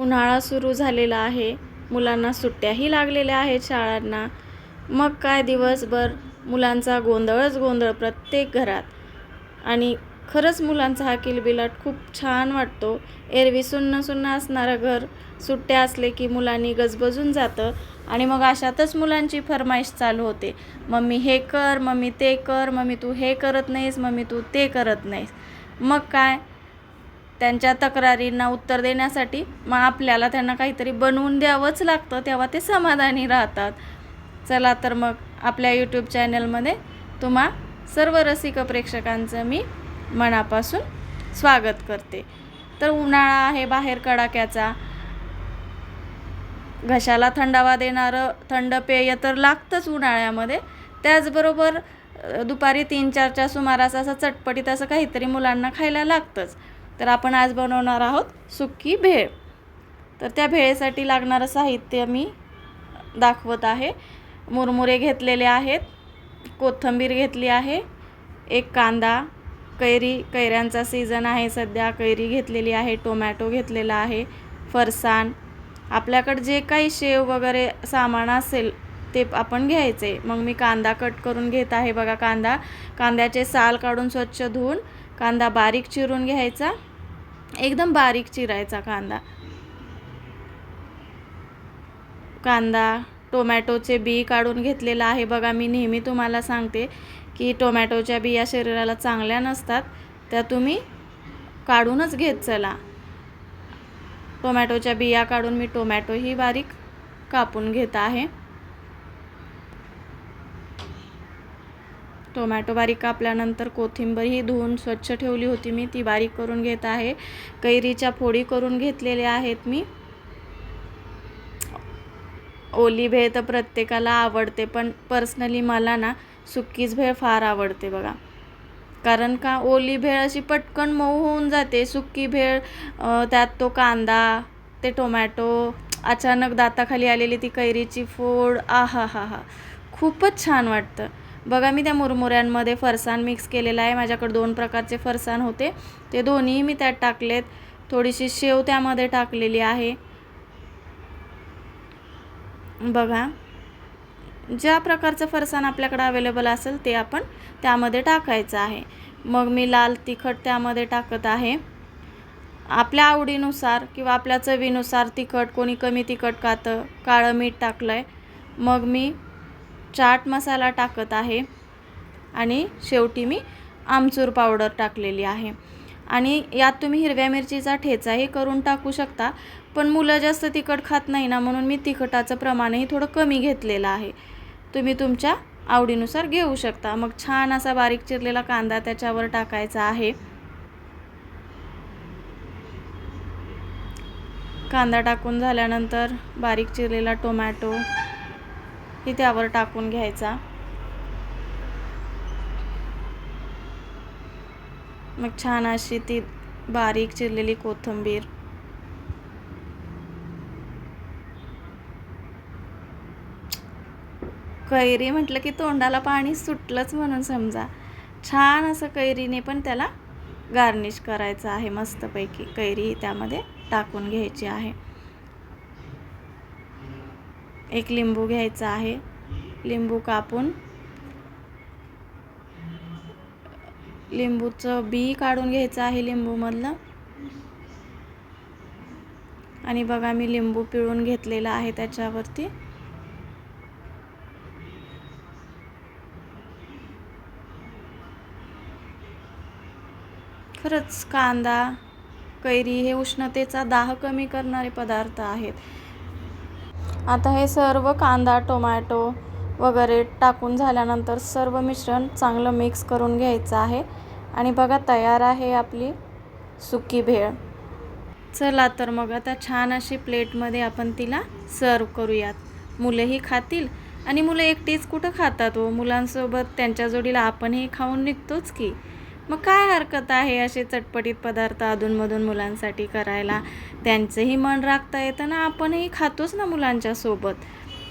उन्हाळा सुरू झालेला आहे, मुलांना सुट्ट्याही लागलेल्या आहेत शाळांना. मग काय दिवसभर मुलांचा गोंधळच गोंधळ प्रत्येक घरात. आणि खरंच मुलांचा हा किलबिलाट खूप छान वाटतो. एरवी सुन्न सुन्न असणारं घर सुट्ट्या असले की मुलांनी गजबजून जातं आणि मग अशातच मुलांची फरमाईश चालू होते, मम्मी हे कर, मम्मी ते कर, मम्मी तू हे करत नाहीस, मम्मी तू ते करत नाहीस. मग काय, त्यांच्या तक्रारींना उत्तर देण्यासाठी मग आपल्याला त्यांना काहीतरी बनवून द्यावंच लागतं, तेव्हा ते समाधानी राहतात. चला तर मग आपल्या यूट्यूब चॅनलमध्ये तुम्हा सर्व रसिक प्रेक्षकांचं मी मनापासून स्वागत करते. तर उन्हाळा आहे बाहेर कडाक्याचा, घशाला थंडावा देणारं थंड पेय तर लागतंच उन्हाळ्यामध्ये. त्याचबरोबर दुपारी 3-4च्या सुमारास असं चटपटीत असं काहीतरी मुलांना खायला लागतंच. तर आपण आज बनवणार आहोत सुकी भेळ. तर त्या भेळेसाठी लागणारं साहित्य मी दाखवत आहे. मुरमुरे घेतलेले आहेत, कोथिंबीर घेतली आहे, एक कांदा, कैऱ्यांचा सीझन आहे सध्या, कैरी घेतलेली आहे, टोमॅटो घेतलेला आहे, फरसाण, आपल्याकडे जे काही शेव वगैरे सामान असेल ते आपण घ्यायचे. मग मी कांदा कट करून घेत आहे. बघा, कांद्याचे साल काढून स्वच्छ धुवून कांदा बारीक चिरून घ्यायचा, एकदम बारीक चिरायचा कांदा. टोमॅटोचे बी काढून घेतलेला आहे. बघा, मी नेहमी तुम्हाला सांगते की टोमॅटोच्या बिया शरीराला चांगल्या नसतात, त्या तुम्ही काढूनच घेत चला. टोमॅटोच्या बिया काढून मी टोमॅटोही बारीक कापून घेत आहे. टोमॅटो बारीक कापल्यानंतर कोथिंबीरही धुवून स्वच्छ ठेवली होती मी, ती बारीक करून घेत आहे. कैरीच्या फोडी करून घेतलेल्या आहेत मी. ओली भेळ तर प्रत्येकाला आवडते, पण पर्सनली मला ना सुकीच भेळ फार आवडते बघा. कारण का, ओली भेळ अशी पटकन मऊ होऊन जाते. सुकी भेळ त्यात तो कांदा, ते टोमॅटो, अचानक दाताखाली आलेली ती कैरीची फोड, आहा हा हा, खूपच छान वाटतं. बघा, मी त्या मुरमुऱ्यांमध्ये फरसाण मिक्स केलेला आहे. माझ्याकडे 2 प्रकारचे फरसाण होते, ते दोन्ही मी त्यात टाकलेत. थोडीशी शेव त्यामध्ये टाकलेली आहे. बघा, ज्या प्रकारचं फरसाण आपल्याकडे अवेलेबल असेल ते आपण त्यामध्ये टाकायचं आहे. मग मी लाल तिखट त्यामध्ये टाकत आहे, आपल्या आवडीनुसार किंवा आपल्या चवीनुसार तिखट. कोणी कमी तिखट खातं. काळं मीठ टाकलं आहे. मग मी चाट मसाला टाकत आहे आणि शेवटी मी आमचूर पावडर टाकलेली आहे. आणि यात तुम्ही हिरव्या मिरचीचा ठेचाही करून टाकू शकता, पण मुलं जास्त तिखट खात नाही ना, म्हणून मी तिखटाचं प्रमाणही थोडं कमी घेतलेलं आहे. तुम्ही तुमच्या आवडीनुसार घेऊ शकता. मग छान असा बारीक चिरलेला कांदा त्याच्यावर टाकायचा आहे. कांदा टाकून झाल्यानंतर बारीक चिरलेला टोमॅटो ही त्यावर टाकून घ्यायचा. मग छान अशी ती बारीक चिरलेली कोथिंबीर, कैरी म्हटलं की तोंडाला पाणी सुटलंच म्हणून समजा. छान असं कैरीने पण त्याला गार्निश करायचं आहे. मस्तपैकी कैरी त्यामध्ये टाकून घ्यायची आहे. एक लिंबू घ्यायचा आहे, लिंबू कापून लिंबूचं बी काढून घ्यायचं आहे लिंबूमधलं. आणि बघा, मी लिंबू पिळून घेतलेला आहे त्याच्यावरती. खरंच कांदा, कैरी हे उष्णतेचा दाह कमी करणारे पदार्थ आहेत. आता हे सर्व कांदा, टोमॅटो वगैरे टाकून झाल्यानंतर सर्व मिश्रण चांगलं मिक्स करून घ्यायचं आहे. आणि बघा, तयार आहे आपली सुकी भेळ. चला तर मग आता छान अशी प्लेटमध्ये आपण तिला सर्व करूयात. मुलंही खातील, आणि मुलं एकटीच कुठं खातात हो, मुलांसोबत त्यांच्या जोडीला आपणही खाऊन निघतोच की. मग काय हरकत आहे असे चटपटीत पदार्थ अधूनमधून मुलांसाठी करायला. त्यांचंही मन राखता येतं ना, आपणही खातोच ना मुलांच्या सोबत.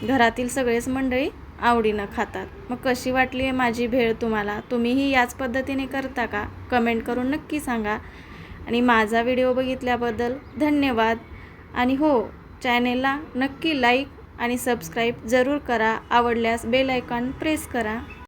घरातील सगळेच मंडळी आवडीनं खातात. मग कशी वाटली आहे माझी भेळ तुम्हाला? तुम्हीही याच पद्धतीने करता का? कमेंट करून नक्की सांगा. आणि माझा व्हिडिओ बघितल्याबद्दल धन्यवाद. आणि हो, चॅनेलला नक्की लाईक आणि सबस्क्राईब जरूर करा. आवडल्यास बेल आयकॉन प्रेस करा.